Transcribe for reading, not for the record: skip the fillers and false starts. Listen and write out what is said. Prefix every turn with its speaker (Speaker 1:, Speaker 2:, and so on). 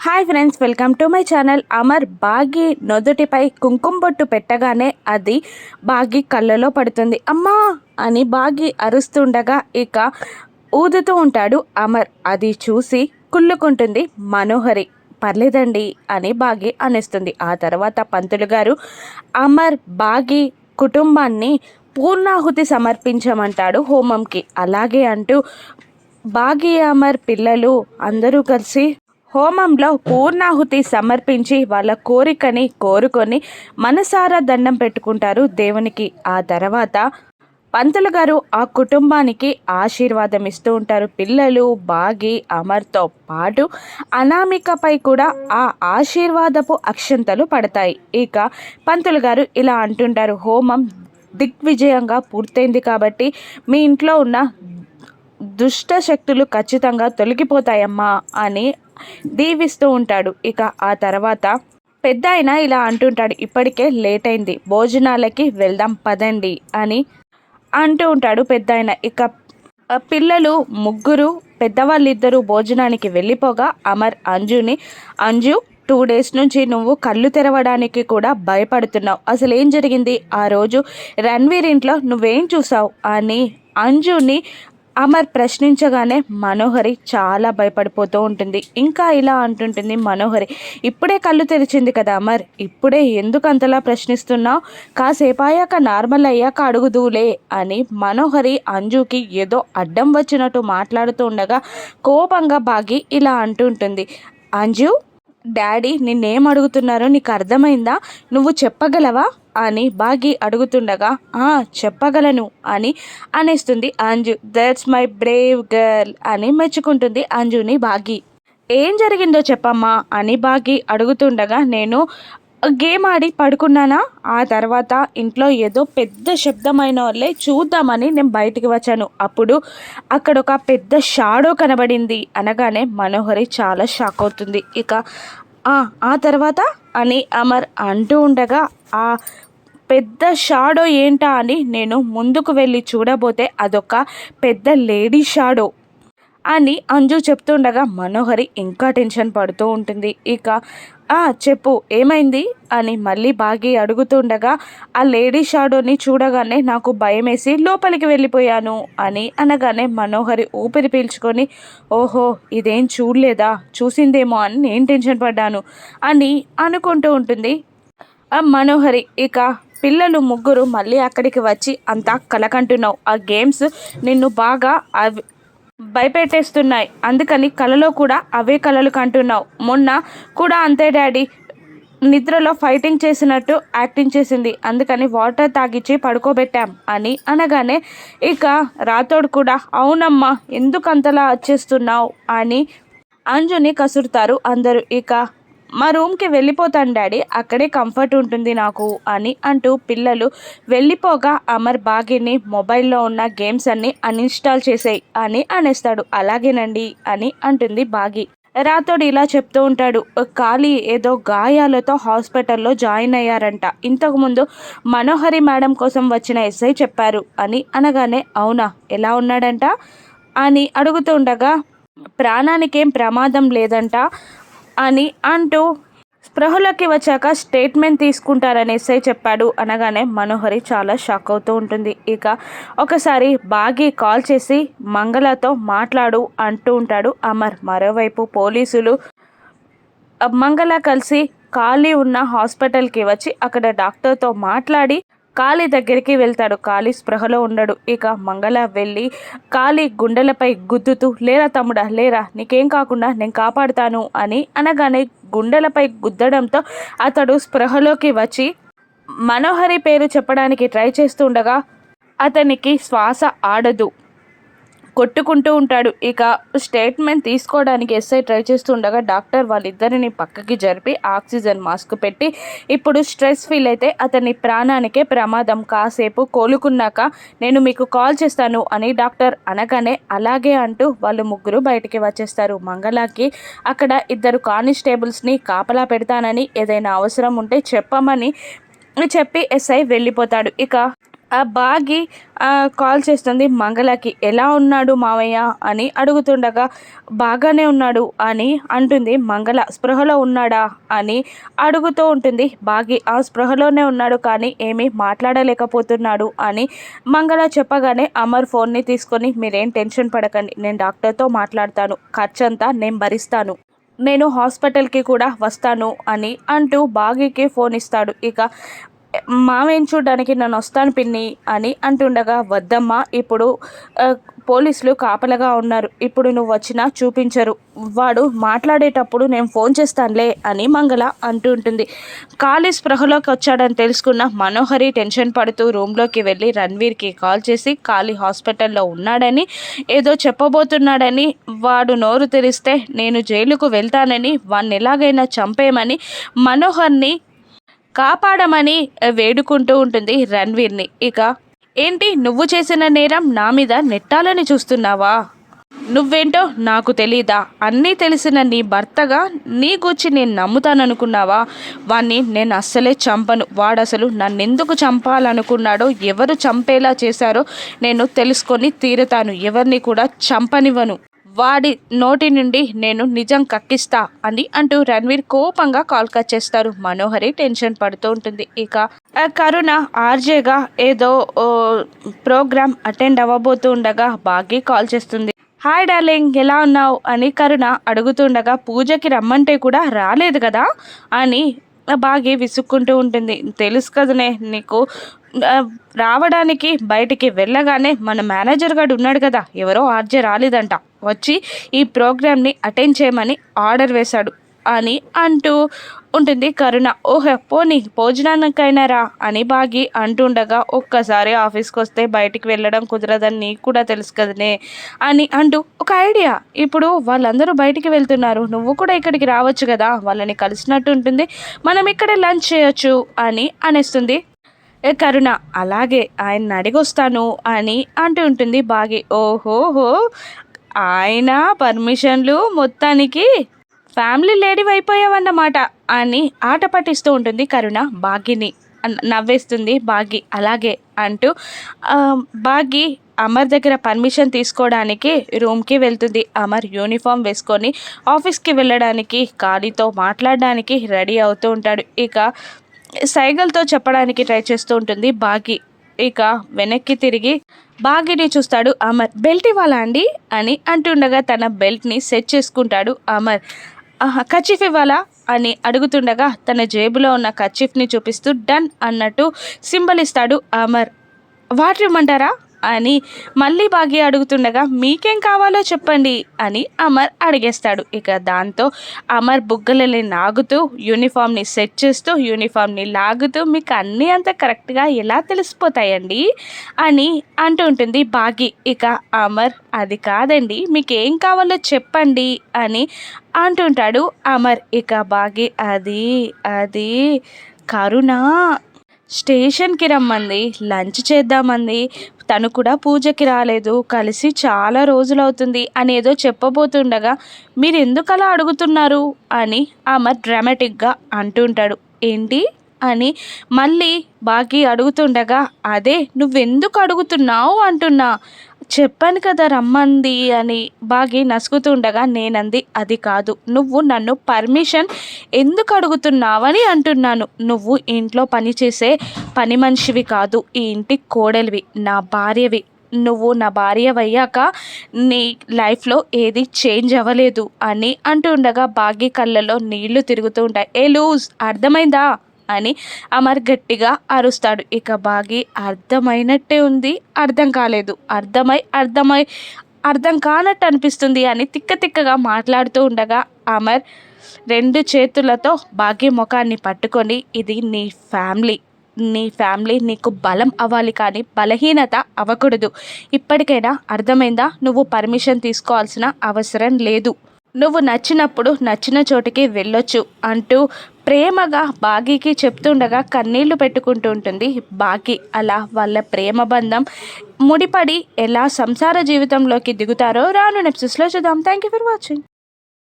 Speaker 1: Hi friends, welcome to my channel. Amar Bagi నొదుటిపై కుంకుమ బొట్టు పెట్టగానే అది బాగి కళ్ళలో పడుతుంది. అమ్మా అని బాగి అరుస్తుండగా ఇక ఊదుతూ ఉంటాడు అమర్. అది చూసి కుళ్ళుకుంటుంది మనోహరి. పర్లేదండి అని బాగి అనేస్తుంది. ఆ తర్వాత పంతులు గారు అమర్ బాగి కుటుంబాన్ని పూర్ణాహుతి సమర్పించమంటాడు హోమంకి. అలాగే అంటూ బాగి అమర్ పిల్లలు అందరూ కలిసి హోమంలో పూర్ణాహుతి సమర్పించి వాళ్ళ కోరికని కోరుకొని మనసారా దండం పెట్టుకుంటారు దేవునికి. ఆ తర్వాత పంతులు గారు ఆ కుటుంబానికి ఆశీర్వాదం ఇస్తూ ఉంటారు. పిల్లలు బాగి అమర్తో పాటు అనామికపై కూడా ఆ ఆశీర్వాదపు అక్షంతలు పడతాయి. ఇక పంతులు గారు ఇలా అంటుంటారు, హోమం దిగ్విజయంగా పూర్తయింది కాబట్టి మీ ఇంట్లో ఉన్న దుష్ట శక్తులు ఖచ్చితంగా తొలగిపోతాయమ్మా అని దీవిస్తూ ఉంటాడు. ఇక ఆ తర్వాత పెద్ద ఆయన ఇలా అంటుంటాడు, ఇప్పటికే లేట్ అయింది, భోజనాలకి వెళ్దాం పదండి అని అంటూ ఉంటాడు పెద్ద ఆయన. ఇక పిల్లలు ముగ్గురు పెద్దవాళ్ళిద్దరూ భోజనానికి వెళ్ళిపోగా అమర్ అంజు 2 డేస్ నుంచి నువ్వు కళ్ళు తెరవడానికి కూడా భయపడుతున్నావు, అసలు ఏం జరిగింది ఆ రోజు రణ్వీర్ ఇంట్లో నువ్వేం చూసావు అని అంజుని అమర్ ప్రశ్నించగానే మనోహరి చాలా భయపడిపోతూ ఉంటుంది. ఇంకా ఇలా అంటుంటుంది మనోహరి, ఇప్పుడే కళ్ళు తెరిచింది కదా అమర్, ఇప్పుడే ఎందుకు అంతలా ప్రశ్నిస్తున్నావు, కాసేపు అయ్యాక నార్మల్ అయ్యాక అడుగుదూలే అని మనోహరి అంజుకి ఏదో అడ్డం వచ్చినట్టు మాట్లాడుతూ ఉండగా కోపంగా బాగి ఇలా అంటుంటుంది, అంజు డాడీ నిన్నేం అడుగుతున్నారో నీకు అర్థమైందా, నువ్వు చెప్పగలవా అని బాగి అడుగుతుండగా చెప్పగలను అని అనేస్తుంది Anju. That's my brave girl అని మెచ్చుకుంటుంది అంజుని బాగి. ఏం జరిగిందో చెప్పమ్మా అని బాగి అడుగుతుండగా నేను గేమ్ ఆడి పడుకున్నానా, ఆ తర్వాత ఇంట్లో ఏదో పెద్ద శబ్దమైన వాళ్ళే చూద్దామని నేను బయటికి వచ్చాను, అప్పుడు అక్కడ ఒక పెద్ద షాడో కనబడింది అనగానే మనోహరి చాలా షాక్ అవుతుంది. ఇక ఆ తర్వాత అని అమర్ అంటూ ఉండగా ఆ పెద్ద షాడో ఏంటా అని నేను ముందుకు వెళ్ళి చూడబోతే అదొక పెద్ద లేడీ షాడో అని అంజు చెప్తుండగా మనోహరి ఇంకా టెన్షన్ పడుతూ ఉంటుంది. ఇక చెప్పు ఏమైంది అని మళ్ళీ బాగి అడుగుతుండగా ఆ లేడీ షాడోని చూడగానే నాకు భయమేసి లోపలికి వెళ్ళిపోయాను అని అనగానే మనోహరి ఊపిరి పీల్చుకొని, ఓహో ఇదేం చూడలేదా, చూసిందేమో అని నేను టెన్షన్ పడ్డాను అని అనుకుంటూ ఉంటుంది మనోహరి. ఇక పిల్లలు ముగ్గురు మళ్ళీ అక్కడికి వచ్చి అంతా కలకంటున్నావు, ఆ గేమ్స్ నిన్ను బాగా భయపెట్టేస్తున్నాయి, అందుకని కలలో కూడా అవే కలలు కంటున్నావు, మొన్న కూడా అంతే డాడీ, నిద్రలో ఫైటింగ్ చేసినట్టు యాక్టింగ్ చేసింది, అందుకని వాటర్ తాగిచ్చి పడుకోబెట్టాం అని అనగానే ఇక రాతోడు కూడా అవునమ్మా ఎందుకు అంతలా వచ్చేస్తున్నావు అని అంజుని కసురుతారు అందరూ. ఇక మా రూమ్కి వెళ్ళిపోతాను డాడీ, అక్కడే కంఫర్ట్ ఉంటుంది నాకు అని అంటూ పిల్లలు వెళ్ళిపోగా అమర్ బాగిని మొబైల్లో ఉన్న గేమ్స్ అన్నీ అన్ఇన్స్టాల్ చేసేయి అని అనేస్తాడు. అలాగేనండి అని అంటుంది బాగి. రాతోడు ఇలా చెప్తూ ఉంటాడు, ఖాళీ ఏదో గాయాలతో హాస్పిటల్లో జాయిన్ అయ్యారంట, ఇంతకుముందు మనోహరి మేడం కోసం వచ్చిన ఎస్ఐ చెప్పారు అని అనగానే అవునా ఎలా ఉన్నాడంట అని అడుగుతుండగా ప్రాణానికేం ప్రమాదం లేదంట అని అంటూ స్పృహలోకి వచ్చాక స్టేట్మెంట్ తీసుకుంటారని ఎస్ఐ చెప్పాడు అనగానే మనోహరి చాలా షాక్ అవుతూ ఉంటుంది. ఇక ఒకసారి బాగి కాల్ చేసి మంగళతో మాట్లాడు అంటూ ఉంటాడు అమర్. మరోవైపు పోలీసులు మంగళ కలిసి ఖాళీ ఉన్న హాస్పిటల్కి వచ్చి అక్కడ డాక్టర్తో మాట్లాడి కాళీ దగ్గరికి వెళ్తాడు. కాళీ స్పృహలో ఉండడు. ఇక మంగళ వెళ్ళి కాళీ గుండెలపై గుద్దుతూ, లేరా తమ్ముడా లేరా, నీకేం కాకుండా నేను కాపాడుతాను అని అనగానే గుండెలపై గుద్దడంతో అతడు స్పృహలోకి వచ్చి మనోహరి పేరు చెప్పడానికి ట్రై చేస్తుండగా అతనికి శ్వాస ఆడదు, కొట్టుకుంటూ ఉంటాడు. ఇక స్టేట్మెంట్ తీసుకోవడానికి ఎస్ఐ ట్రై చేస్తుండగా డాక్టర్ వాళ్ళిద్దరిని పక్కకి జరిపి ఆక్సిజన్ మాస్క్ పెట్టి, ఇప్పుడు స్ట్రెస్ ఫీల్ అయితే అతని ప్రాణానికే ప్రమాదం, కాసేపు కోలుకున్నాక నేను మీకు కాల్ చేస్తాను అని డాక్టర్ అనగానే అలాగే అంటూ వాళ్ళు ముగ్గురు బయటికి వచ్చేస్తారు. మంగళకి అక్కడ 2 కానిస్టేబుల్స్ని కాపలా పెడతానని, ఏదైనా అవసరం ఉంటే చెప్పమని చెప్పి ఎస్ఐ వెళ్ళిపోతాడు. ఇక బాగి కాల్ చేస్తుంది మంగళకి. ఎలా ఉన్నాడు మావయ్య అని అడుగుతుండగా బాగానే ఉన్నాడు అని అంటుంది మంగళ. స్పృహలో ఉన్నాడా అని అడుగుతూ ఉంటుంది బాగి. ఆ స్పృహలోనే ఉన్నాడు కానీ ఏమీ మాట్లాడలేకపోతున్నాడు అని మంగళ చెప్పగానే అమర్ ఫోన్ని తీసుకొని మీరేం టెన్షన్ పడకండి, నేను డాక్టర్తో మాట్లాడతాను, ఖర్చంతా నేను భరిస్తాను, నేను హాస్పిటల్కి కూడా వస్తాను అని అంటూ బాగీకి ఫోన్ ఇస్తాడు. ఇక మామయ్యని చూడ్డానికి నన్ను వస్తాను పిన్ని అని అంటుండగా వద్దమ్మా, ఇప్పుడు పోలీసులు కాపలగా ఉన్నారు, ఇప్పుడు నువ్వు వచ్చినా చూపించరు, వాడు మాట్లాడేటప్పుడు నేను ఫోన్ చేస్తానులే అని మంగళ అంటూ ఉంటుంది. కాళీ స్పృహలోకి వచ్చాడని తెలుసుకున్న మనోహరి టెన్షన్ పడుతూ రూమ్లోకి వెళ్ళి రణ్వీర్కి కాల్ చేసి కాళీ హాస్పిటల్లో ఉన్నాడని, ఏదో చెప్పబోతున్నాడని, వాడు నోరు తెరిస్తే నేను జైలుకు వెళ్తానని, వాడిని ఎలాగైనా చంపేయమని మనోహర్ని కాపాడమని వేడుకుంటూ ఉంటుంది రణ్వీర్ని. ఇక ఏంటి నువ్వు చేసిన నేరం నా మీద నెట్టాలని చూస్తున్నావా? నువ్వేంటో నాకు తెలీదా? అన్నీ తెలిసిన నీ భర్తగా నీ గురించి నేను నమ్ముతాననుకున్నావా? వాణ్ణి నేను అస్సలే చంపను. వాడసలు నన్నెందుకు చంపాలనుకున్నాడో, ఎవరు చంపేలా చేశారో నేను తెలుసుకొని తీరుతాను. ఎవరిని కూడా చంపనివ్వను. వాడి నోటి నుండి నేను నిజం కక్కిస్తా అని అంటూ రణ్వీర్ కోపంగా కాల్ కట్ చేస్తారు. మనోహరి టెన్షన్ పడుతూ ఉంటుంది. ఇక కరుణ ఆర్జేగా ఏదో ప్రోగ్రామ్ అటెండ్ అవ్వబోతూ ఉండగా బాగి కాల్ చేస్తుంది. హాయ్ డార్లింగ్, ఎలా ఉన్నావు అని కరుణ అడుగుతుండగా పూజకి రమ్మంటే కూడా రాలేదు కదా అని బాగి విసుక్కుంటూ ఉంటుంది. తెలుసు కదనే నీకు, రావడానికి బయటికి వెళ్ళగానే మన మేనేజర్ గారు ఉన్నాడు కదా, ఎవరో ఆర్జే రాలేదంట, వచ్చి ఈ ప్రోగ్రామ్ని అటెండ్ చేయమని ఆర్డర్ వేశాడు అని అంటూ ఉంటుంది కరుణ. ఓహో పోనీ భోజనానికైనా రా అని బాగి అంటుండగా ఒక్కసారి ఆఫీస్కి వస్తే బయటికి వెళ్ళడం కుదరదని నీకు కూడా తెలుసు కదనే అని అంటూ ఒక ఐడియా, ఇప్పుడు వాళ్ళందరూ బయటికి వెళ్తున్నారు, నువ్వు కూడా ఇక్కడికి రావచ్చు కదా, వాళ్ళని కలిసినట్టు ఉంటుంది, మనం ఇక్కడ లంచ్ చేయొచ్చు అని అనేస్తుంది కరుణ. అలాగే ఆయన అడిగొస్తాను అని అంటూ ఉంటుంది బాగి. ఓహోహో, ఆయన పర్మిషన్లు మొత్తానికి ఫ్యామిలీ లేడీ అయిపోయావన్నమాట అని ఆట పట్టిస్తూ ఉంటుంది కరుణ బాగిని. నవ్వేస్తుంది బాగి. అలాగే అంటూ బాగి అమర్ దగ్గర పర్మిషన్ తీసుకోవడానికి రూమ్కి వెళ్తుంది. అమర్ యూనిఫామ్ వేసుకొని ఆఫీస్కి వెళ్ళడానికి కాళీతో మాట్లాడడానికి రెడీ అవుతూ ఉంటాడు. ఇక సైగల్తో చెప్పడానికి ట్రై చేస్తూ ఉంటుంది బాగి. ఇక వెనక్కి తిరిగి బాగిని చూస్తాడు అమర్. బెల్ట్ ఇవ్వాలా అండి అని అంటుండగా తన బెల్ట్ని సెట్ చేసుకుంటాడు అమర్. కర్చీఫ్ ఇవ్వాలా అని అడుగుతుండగా తన జేబులో ఉన్న కర్చీఫ్ని చూపిస్తూ డన్ అన్నట్టు సింబల్ ఇస్తాడు అమర్. వాటర్ ఇవ్వమంటారా అని మళ్ళీ బాగి అడుగుతుండగా మీకేం కావాలో చెప్పండి అని అమర్ అడిగేస్తాడు. ఇక దాంతో అమర్ బుగ్గలని నాగుతూ యూనిఫామ్ని సెట్ చేస్తూ యూనిఫామ్ని లాగుతూ మీకు అన్నీ అంత కరెక్ట్గా ఎలా తెలిసిపోతాయండి అని అంటూ ఉంటుంది బాగి. ఇక అమర్ అది కాదండి మీకేం కావాలో చెప్పండి అని అంటుంటాడు అమర్. ఇక బాగి అది అది కరుణ స్టేషన్కి రమ్మంది, లంచ్ చేద్దామంది, తను కూడా పూజకి రాలేదు, కలిసి చాలా రోజులవుతుంది అని ఏదో చెప్పబోతుండగా మీరు ఎందుకు అలా అడుగుతున్నారు అని అమర్ డ్రామాటిక్గా అంటుంటాడు. ఏంటి అని మళ్ళీ బాగి అడుగుతుండగా అదే నువ్వెందుకు అడుగుతున్నావు అంటున్నా, చెప్పాను కదా రమ్మంది అని బాగి నసుగుతుండగా నేనంది అది కాదు, నువ్వు నన్ను పర్మిషన్ ఎందుకు అడుగుతున్నావని అంటున్నాను. నువ్వు ఇంట్లో పనిచేసే పని మనిషివి కాదు, ఈ ఇంటి కోడలివి, నా భార్యవి. నువ్వు నా భార్యవయ్యాక నీ లైఫ్లో ఏది చేంజ్ అవ్వలేదు అని అంటుండగా బాగి కళ్ళలో నీళ్లు తిరుగుతూ ఉంటాయి. ఏ లూజ్, అర్థమైందా అని అమర్ గట్టిగా అరుస్తాడు. ఇక బాగి అర్థమైనట్టే ఉంది, అర్థం కాలేదు, అర్థం కానట్టు అనిపిస్తుంది అని తిక్కగా మాట్లాడుతూ ఉండగా అమర్ 2 చేతులతో బాగి ముఖాన్ని పట్టుకొని ఇది నీ ఫ్యామిలీ నీకు బలం అవ్వాలి కానీ బలహీనత అవ్వకూడదు. ఇప్పటికైనా అర్థమైందా? నువ్వు పర్మిషన్ తీసుకోవాల్సిన అవసరం లేదు, నువ్వు నచ్చినప్పుడు నచ్చిన చోటికి వెళ్ళొచ్చు అంటూ ప్రేమగా బాగీకి చెప్తుండగా కన్నీళ్లు పెట్టుకుంటూ ఉంటుంది బాగి. అలా వాళ్ళ ప్రేమ బంధం ముడిపడి ఎలా సంసార జీవితంలోకి దిగుతారో రాను ఎపిసోడ్స్లో చూద్దాం. Thank you for watching.